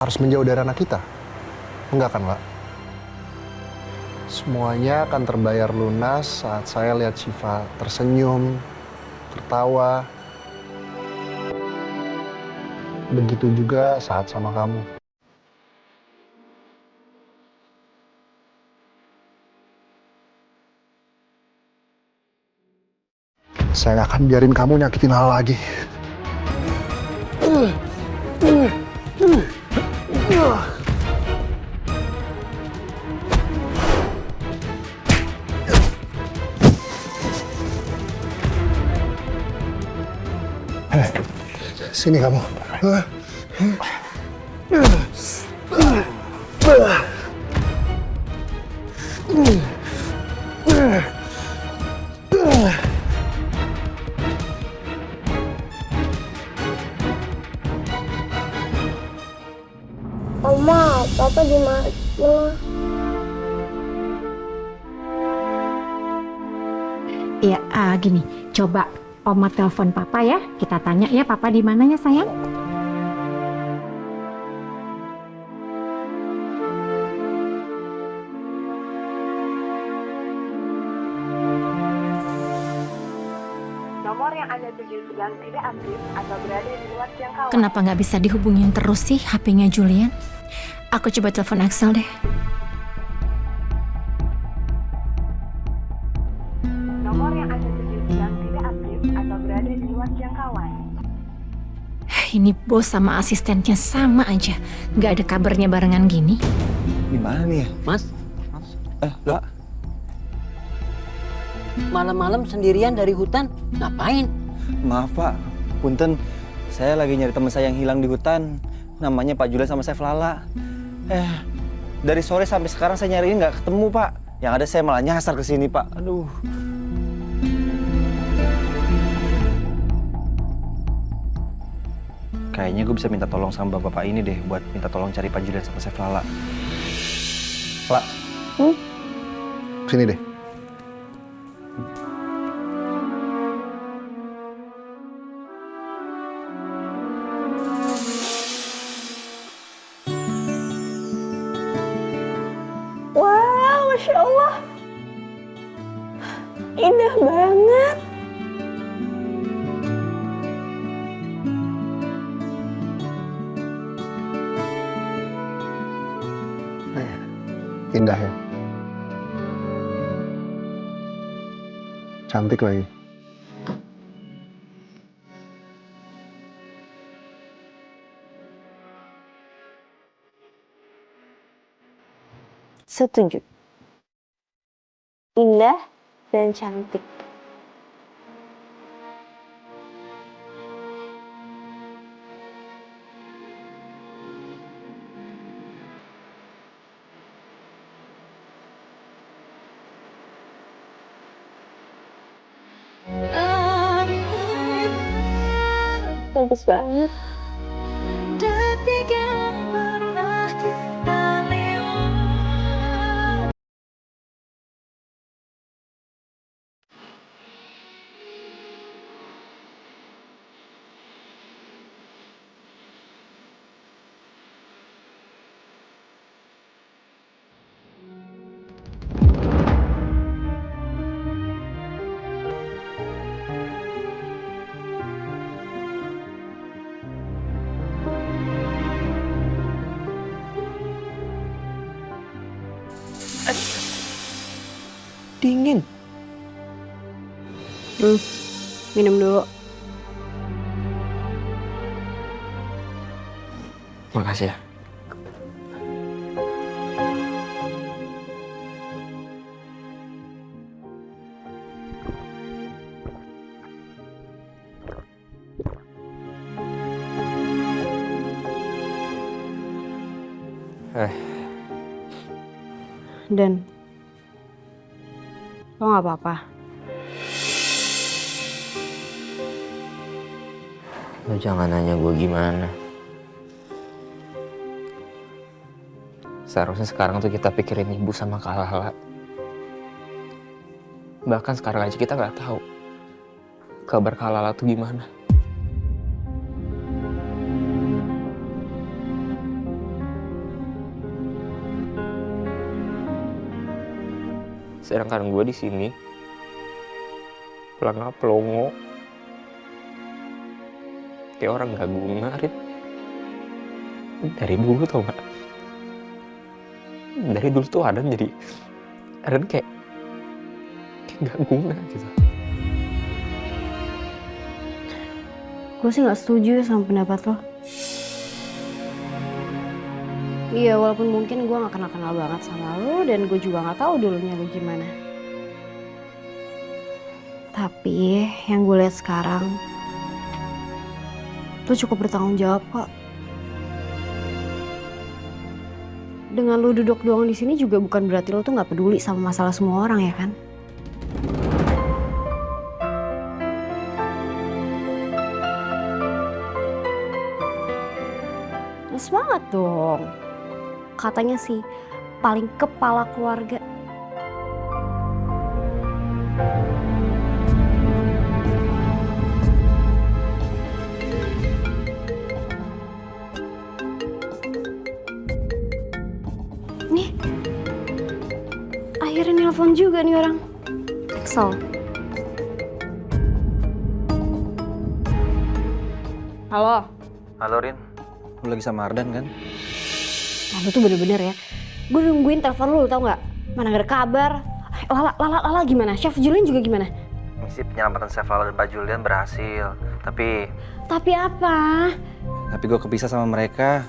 harus menjauh dari anak kita? Enggak kan, Pak? Semuanya akan terbayar lunas saat saya lihat Syifa tersenyum, tertawa. Begitu juga saat sama kamu. Saya nggak akan biarin kamu nyakitin hal lagi. Sini kamu. Oma, papa di mana? Ya, gini, coba Oma telepon Papa ya. Kita tanya ya, Papa di mana ya sayang? Nomor yang Anda tuju sedang tidak aktif atau berada di luar jangkauan. Kenapa nggak bisa dihubungin terus sih HP-nya Julian? Aku coba telepon Axel deh. Nomor yang Anda tuju sedang tidak aktif atau berada di luar jangkauan. Ini bos sama asistennya sama aja. Nggak ada kabarnya barengan gini. Gimana nih ya? Mas, Pak. malam-malam sendirian dari hutan, ngapain? Maaf Pak, punten. Saya lagi nyari teman saya yang hilang di hutan. Namanya Pak Julian sama Chef Lala. Dari sore sampai sekarang saya nyariin nggak ketemu Pak. Yang ada saya malah nyasar ke sini Pak. Aduh. Kayaknya gue bisa minta tolong sama bapak ini deh buat minta tolong cari Pak Julian sama Chef Lala. Lala. Sini deh. Wow, Masya Allah. Indah banget. Indah ya. Cantik lagi. Setuju. Indah dan cantik. Bagus banget. Dingin. Minum dulu. Makasih ya. Dan lo nggak apa-apa. Lo jangan nanya gue gimana. Seharusnya sekarang tuh kita pikirin ibu sama Kak Lala. Bahkan sekarang aja kita nggak tahu kabar Kak Lala tuh gimana. Sedangkan gue di sini pelangga pelongo, kayak orang gak guna, Rit. Dari dulu tau gak? Dari dulu tuh Adan kayak gak guna gitu. Gue sih nggak setuju sama pendapat lo. Iya, walaupun mungkin gue nggak kenal-kenal banget sama lo dan gue juga nggak tahu dulunya lo gimana. Tapi yang gue lihat sekarang, lo cukup bertanggung jawab kok. Dengan lo duduk doang di sini juga bukan berarti lo tuh nggak peduli sama masalah semua orang ya kan? Semangat dong. Katanya sih paling kepala keluarga. Nih, akhirnya nelpon juga nih orang. Kesel. Halo. Halo Rin, lu lagi sama Ardan kan? Nah, lu tuh bener-bener ya. Gue nungguin telepon lu, tau nggak? Mana gak ada kabar. Lala gimana? Chef Julian juga gimana? Misi penyelamatan Chef Lala dan Pak Julian berhasil. Tapi apa? Tapi gue kepisah sama mereka.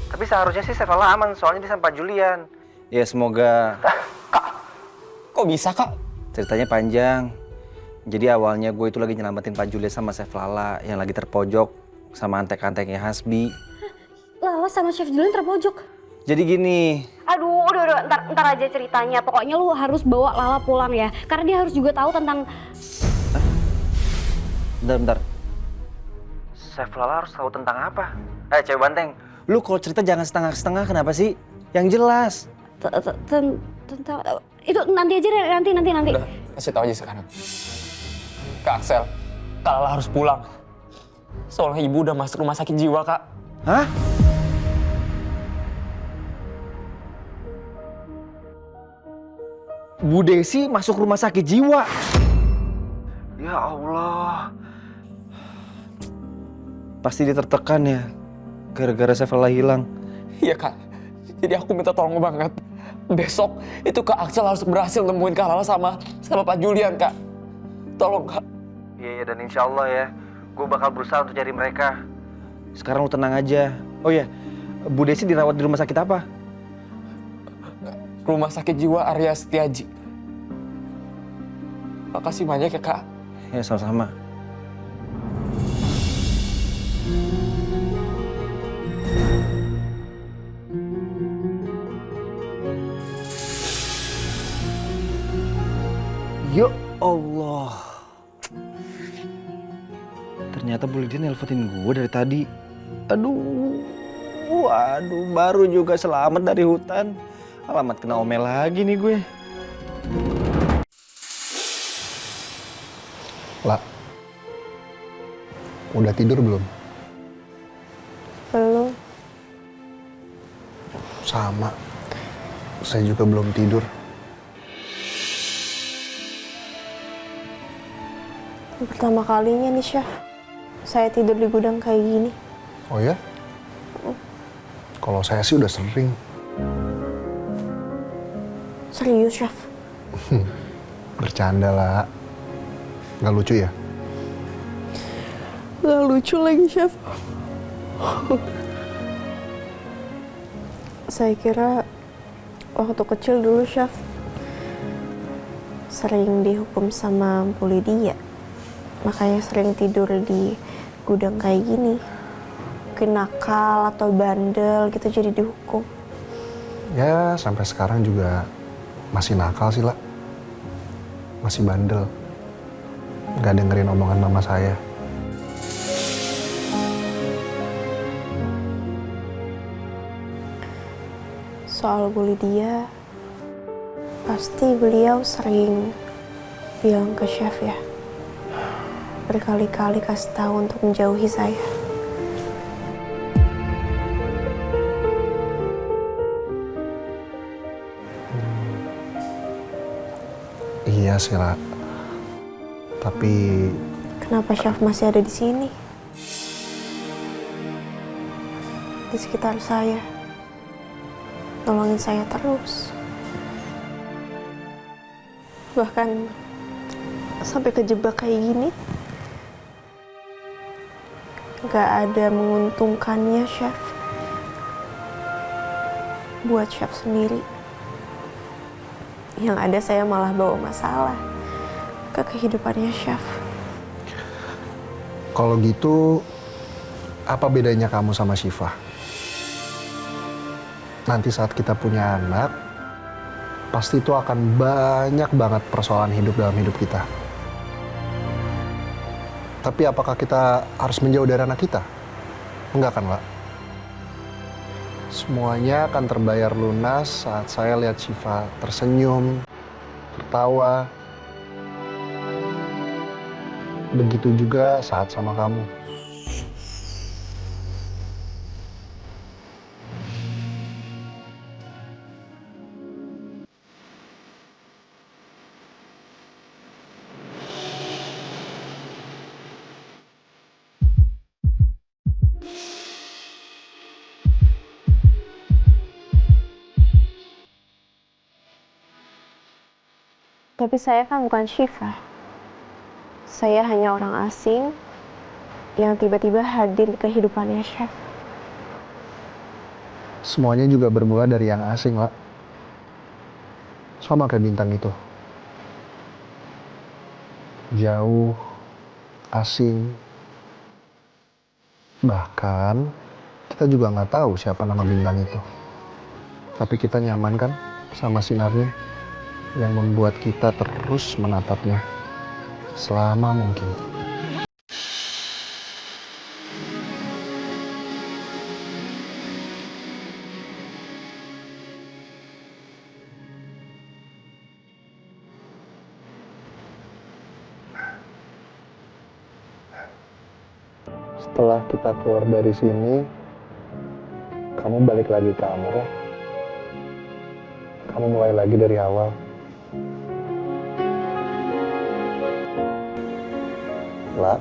Tapi seharusnya sih Chef Lala aman, soalnya dia sama Pak Julian. Ya semoga... Kok bisa, Kak? Ceritanya panjang. Jadi awalnya gue itu lagi nyelamatin Pak Julian sama Chef Lala yang lagi terpojok sama antek-anteknya Hasbi. Lala sama Chef Julian terpojok. Jadi gini. Aduh, udah, ntar aja ceritanya. Pokoknya lu harus bawa Lala pulang ya. Karena dia harus juga tahu tentang... Bentar. Chef Lala harus tahu tentang apa? Cewek banteng. Lu kalau cerita jangan setengah-setengah, kenapa sih? Yang jelas. Tentang... Itu nanti aja deh, nanti. Udah, kasih tau aja sekarang. Kak Axel, Kak Lala harus pulang. Soalnya ibu udah masuk rumah sakit jiwa, Kak. Hah? Bu Desi masuk rumah sakit jiwa. Ya Allah. Pasti dia tertekan ya, gara-gara Chef Lala hilang. Iya, Kak. Jadi aku minta tolong banget. Besok itu Kak Axel harus berhasil nemuin Kak Lala sama Pak Julian, Kak. Tolong, Kak. Iya, dan insya Allah ya, gue bakal berusaha untuk cari mereka. Sekarang lu tenang aja. Oh iya, Bu Desi dirawat di rumah sakit apa? Rumah sakit jiwa Arya Setiaji. Makasih banyak ya, Kak. Ya, sama-sama. Ya Allah. Ternyata Bu Lydia nelponin gue dari tadi. Aduh, baru juga selamat dari hutan. Alamat kena omel lagi nih gue. Lah, udah tidur belum? Belum. Sama, saya juga belum tidur. Pertama kalinya nih, Chef. Saya tidur di gudang kayak gini. Oh ya? Kalau saya sih udah sering. Serius, Chef? Bercanda lah. Nggak lucu ya? Gak lucu lagi, Chef. Saya kira waktu kecil dulu, Chef, sering dihukum sama Bu Lydia. Makanya sering tidur di gudang kayak gini. Mungkin nakal atau bandel gitu jadi dihukum. Ya, sampai sekarang juga masih nakal sih, lah. Masih bandel. Nggak dengerin omongan mama saya. Soal Bu Lydia, pasti beliau sering bilang ke Chef ya. Berkali-kali kasih tahu untuk menjauhi saya. Iya sih, La. Tapi Kenapa Syaf masih ada di sini? Di sekitar saya. Nolongin saya terus. Bahkan sampai kejebak kayak gini. Gak ada menguntungkannya, Syaf. Buat Syaf sendiri. Yang ada saya malah bawa masalah ke kehidupannya Syaf. kalau gitu, apa bedanya kamu sama Syifa? Nanti saat kita punya anak, pasti itu akan banyak banget persoalan hidup dalam hidup kita. Tapi apakah kita harus menjauh dari anak kita? Enggak kan, Pak? Semuanya akan terbayar lunas saat saya lihat Syifa tersenyum, tertawa. Begitu juga saat sama kamu. Tapi saya kan bukan Syifa. Saya hanya orang asing yang tiba-tiba hadir di kehidupannya Syaf. Semuanya juga bermula dari yang asing, Pak. Sama kayak bintang itu. Jauh, asing. Bahkan, kita juga nggak tahu siapa nama bintang itu. Tapi kita nyaman kan sama sinarnya yang membuat kita terus menatapnya selama mungkin. Setelah kita keluar dari sini, kamu balik lagi ke Amro. Kamu mulai lagi dari awal. La,